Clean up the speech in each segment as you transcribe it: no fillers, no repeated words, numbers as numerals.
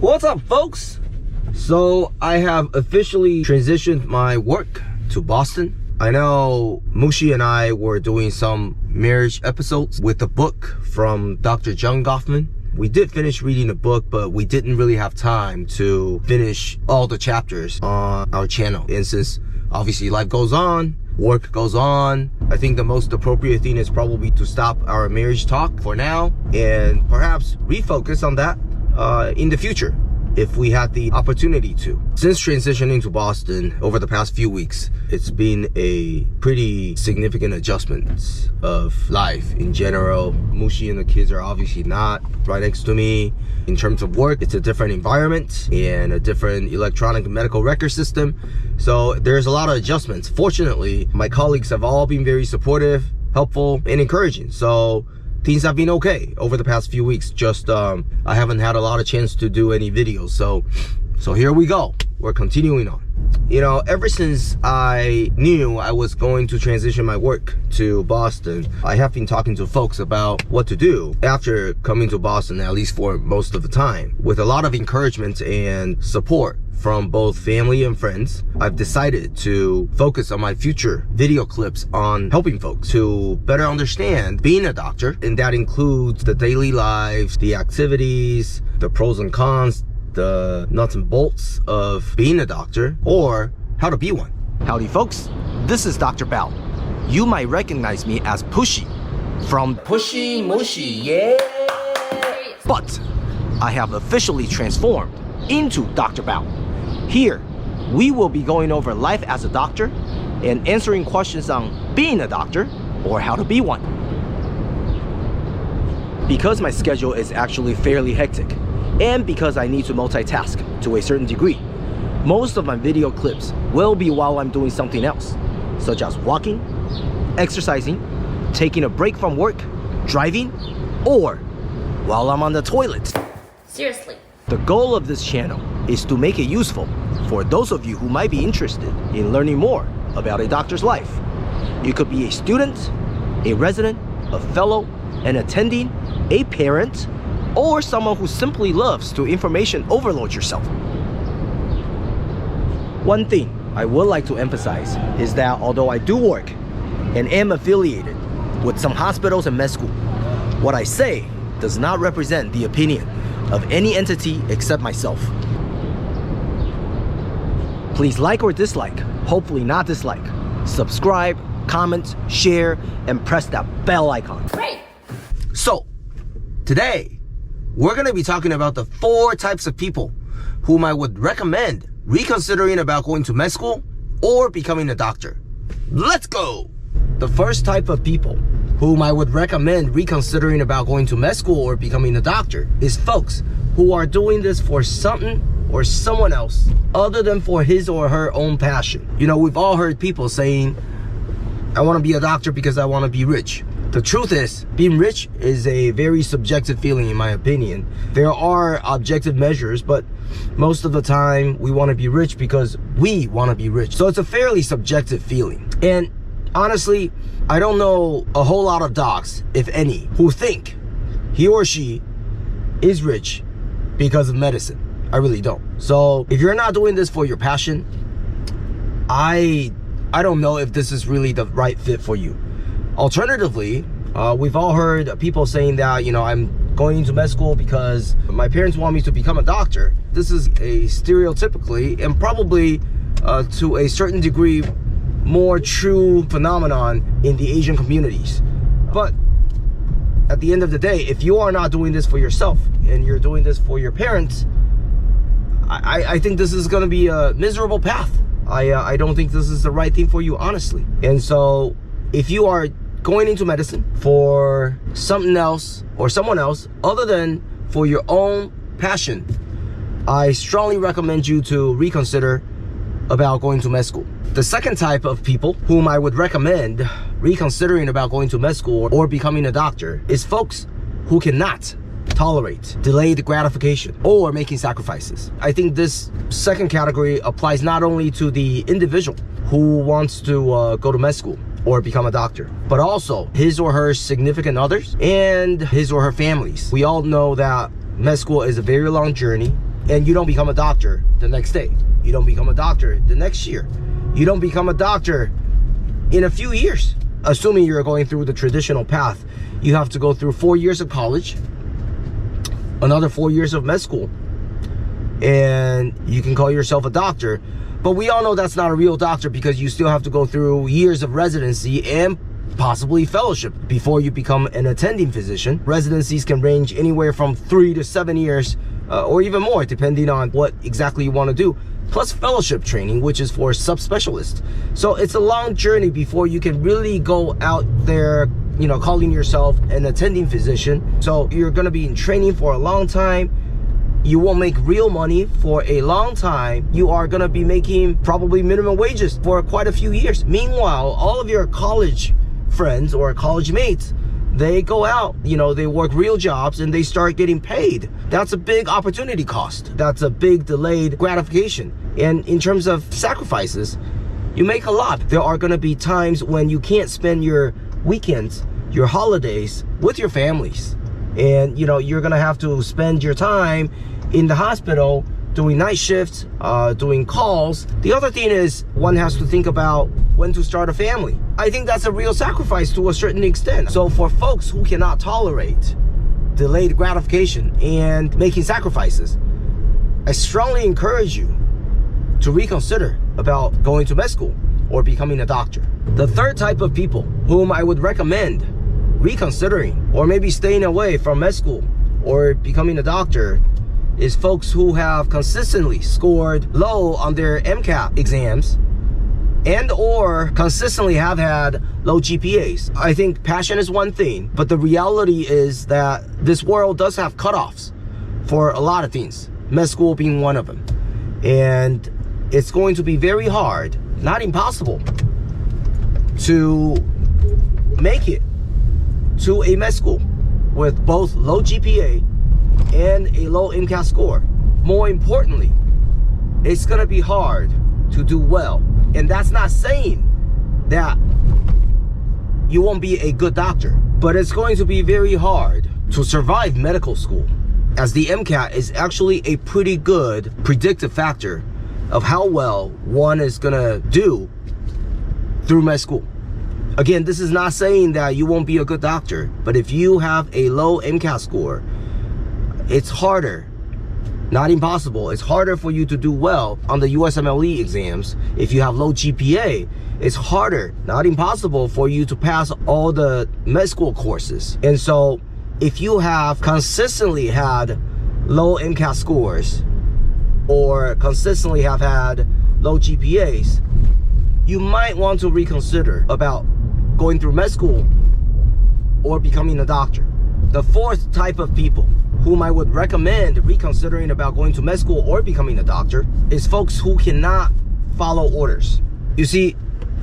What's up, folks? So I have officially transitioned my work to Boston. I know Mushi and I were doing some marriage episodes with a book from Dr. John Goffman. We did finish reading the book, but we didn't really have time to finish all the chapters on our channel. And since obviously life goes on, work goes on, I think the most appropriate thing is probably to stop our marriage talk for now and perhaps refocus on that in the future if we had the opportunity to. Since transitioning to Boston over the past few weeks, it's been a pretty significant adjustment of life in general. Mushi and the kids are obviously not right next to me. In terms of work, it's a different environment and a different electronic medical record system. So there's a lot of adjustments. Fortunately, my colleagues have all been very supportive, helpful, and encouraging. So things have been okay over the past few weeks. Just I haven't had a lot of chance to do any videos. So here we go. We're continuing on. You know, ever since I knew I was going to transition my work to Boston, I have been talking to folks about what to do after coming to Boston, at least for most of the time. With a lot of encouragement and support from both family and friends, I've decided to focus on my future video clips on helping folks to better understand being a doctor. And that includes the daily lives, the activities, the pros and cons, the nuts and bolts of being a doctor, or how to be one. Howdy folks, this is Dr. Bao. You might recognize me as Pushy from Pushy Mushi, yeah! But I have officially transformed into Dr. Bao. Here, we will be going over life as a doctor and answering questions on being a doctor or how to be one. Because my schedule is actually fairly hectic, and because I need to multitask to a certain degree, most of my video clips will be while I'm doing something else, such as walking, exercising, taking a break from work, driving, or while I'm on the toilet. Seriously. The goal of this channel is to make it useful for those of you who might be interested in learning more about a doctor's life. You could be a student, a resident, a fellow, an attending, a parent, or someone who simply loves to information overload yourself. One thing I would like to emphasize is that although I do work and am affiliated with some hospitals and med school, what I say does not represent the opinion of any entity except myself. Please like or dislike, hopefully not dislike, subscribe, comment, share, and press that bell icon. Great. So, today, we're gonna be talking about the 4 types of people whom I would recommend reconsidering about going to med school or becoming a doctor. Let's go! The first type of people whom I would recommend reconsidering about going to med school or becoming a doctor is folks who are doing this for something or someone else other than for his or her own passion. You know, we've all heard people saying, I want to be a doctor because I want to be rich. The truth is, being rich is a very subjective feeling in my opinion. There are objective measures, but most of the time we want to be rich because we want to be rich. So it's a fairly subjective feeling. And honestly, I don't know a whole lot of docs, if any, who think he or she is rich because of medicine. I really don't. So if you're not doing this for your passion, I don't know if this is really the right fit for you. Alternatively, we've all heard people saying that, you know, I'm going into med school because my parents want me to become a doctor. This is a stereotypically and probably to a certain degree more true phenomenon in the Asian communities. But at the end of the day, if you are not doing this for yourself and you're doing this for your parents, I think this is going to be a miserable path. I don't think this is the right thing for you, honestly. And so if you are going into medicine for something else or someone else other than for your own passion, I strongly recommend you to reconsider about going to med school. The second type of people whom I would recommend reconsidering about going to med school or becoming a doctor is folks who cannot tolerate delayed gratification or making sacrifices. I think this second category applies not only to the individual who wants to go to med school or become a doctor, but also his or her significant others and his or her families. We all know that med school is a very long journey. and you don't become a doctor the next day. You don't become a doctor the next year. You don't become a doctor in a few years. Assuming you're going through the traditional path, you have to go through 4 years of college, another 4 years of med school, and you can call yourself a doctor. But we all know that's not a real doctor because you still have to go through years of residency and possibly fellowship before you become an attending physician. Residencies can range anywhere from 3 to 7 years or even more depending on what exactly you want to do. Plus fellowship training, which is for subspecialists. So it's a long journey before you can really go out there, you know, calling yourself an attending physician. So you're going to be in training for a long time. You won't make real money for a long time. You are going to be making probably minimum wages for quite a few years. Meanwhile, all of your college friends or college mates, they go out, you know, they work real jobs and they start getting paid. That's a big opportunity cost. That's a big delayed gratification. And in terms of sacrifices, you make a lot. There are going to be times when you can't spend your weekends, your holidays with your families. And, you know, you're going to have to spend your time in the hospital doing night shifts, doing calls. The other thing is one has to think about when to start a family. I think that's a real sacrifice to a certain extent. So for folks who cannot tolerate delayed gratification and making sacrifices, I strongly encourage you to reconsider about going to med school or becoming a doctor. The third type of people whom I would recommend reconsidering or maybe staying away from med school or becoming a doctor is folks who have consistently scored low on their MCAT exams and or consistently have had low GPAs. I think passion is one thing, but the reality is that this world does have cutoffs for a lot of things, med school being one of them. And it's going to be very hard, not impossible, to make it to a med school with both low GPA and a low MCAT score. More importantly, it's gonna be hard to do well. And that's not saying that you won't be a good doctor, but it's going to be very hard to survive medical school, as the MCAT is actually a pretty good predictive factor of how well one is gonna do through med school. Again, this is not saying that you won't be a good doctor, but if you have a low MCAT score, it's harder, not impossible, it's harder for you to do well on the USMLE exams. If you have low GPA, it's harder, not impossible, for you to pass all the med school courses. And so if you have consistently had low MCAT scores or consistently have had low GPAs, you might want to reconsider about going through med school or becoming a doctor. The fourth type of people whom I would recommend reconsidering about going to med school or becoming a doctor is folks who cannot follow orders. You see,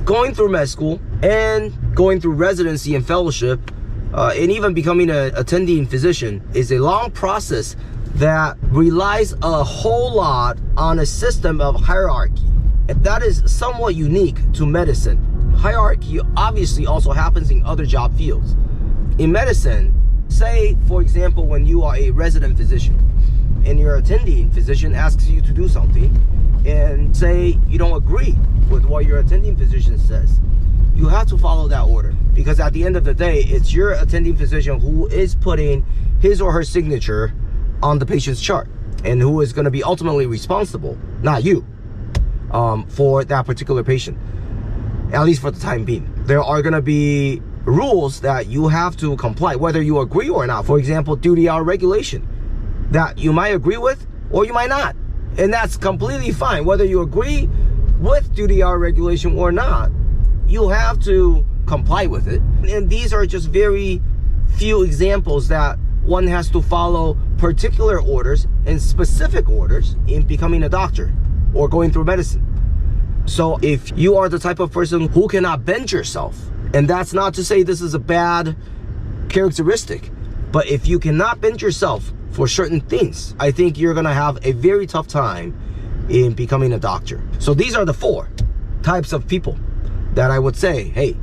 going through med school and going through residency and fellowship and even becoming an attending physician is a long process that relies a whole lot on a system of hierarchy. And that is somewhat unique to medicine. Hierarchy obviously also happens in other job fields. In medicine, say, for example, when you are a resident physician and your attending physician asks you to do something, and say you don't agree with what your attending physician says, you have to follow that order, because at the end of the day, it's your attending physician who is putting his or her signature on the patient's chart and who is going to be ultimately responsible, not you, for that particular patient, at least for the time being. There are going to be rules that you have to comply, whether you agree or not. For example, duty hour regulation that you might agree with or you might not. And that's completely fine. Whether you agree with duty hour regulation or not, you have to comply with it. And these are just very few examples that one has to follow particular orders and specific orders in becoming a doctor or going through medicine. So if you are the type of person who cannot bend yourself, and that's not to say this is a bad characteristic, but if you cannot bend yourself for certain things, I think you're gonna have a very tough time in becoming a doctor. So these are the four types of people that I would say, hey,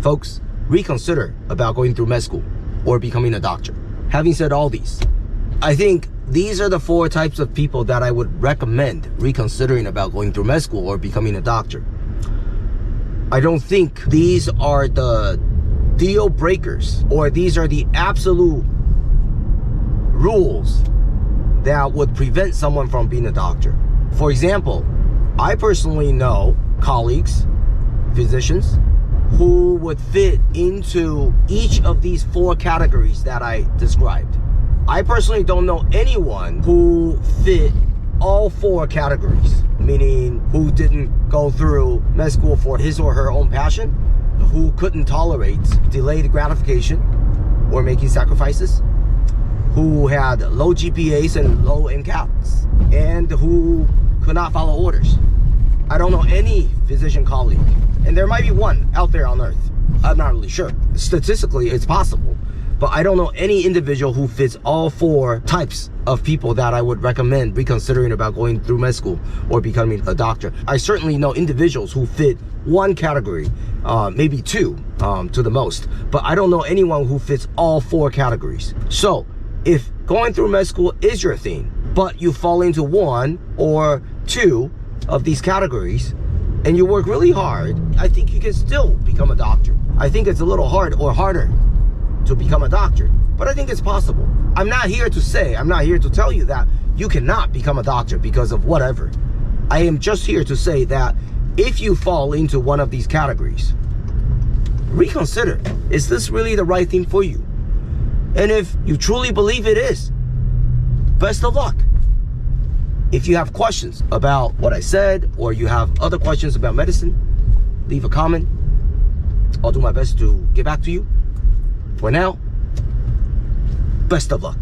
folks, reconsider about going through med school or becoming a doctor. Having said all these, I think these are the 4 types of people that I would recommend reconsidering about going through med school or becoming a doctor. I don't think these are the deal breakers, or these are the absolute rules that would prevent someone from being a doctor. For example, I personally know colleagues, physicians, who would fit into each of these 4 categories that I described. I personally don't know anyone who fit all 4 categories, meaning who didn't go through med school for his or her own passion, who couldn't tolerate delayed gratification or making sacrifices, who had low GPAs and low MCATs, and who could not follow orders. I don't know any physician colleague, and there might be one out there on earth. I'm not really sure. Statistically, it's possible, but I don't know any individual who fits all 4 types of people that I would recommend reconsidering about going through med school or becoming a doctor. I certainly know individuals who fit 1 category, maybe 2 to the most, but I don't know anyone who fits all 4 categories. So if going through med school is your thing, but you fall into 1 or 2 of these categories and you work really hard, I think you can still become a doctor. I think it's a little hard or harder to become a doctor, but I think it's possible. I'm not here to tell you that you cannot become a doctor because of whatever. I am just here to say that if you fall into one of these categories, reconsider, is this really the right thing for you? And if you truly believe it is, best of luck. If you have questions about what I said, or you have other questions about medicine, leave a comment. I'll do my best to get back to you. For now, best of luck.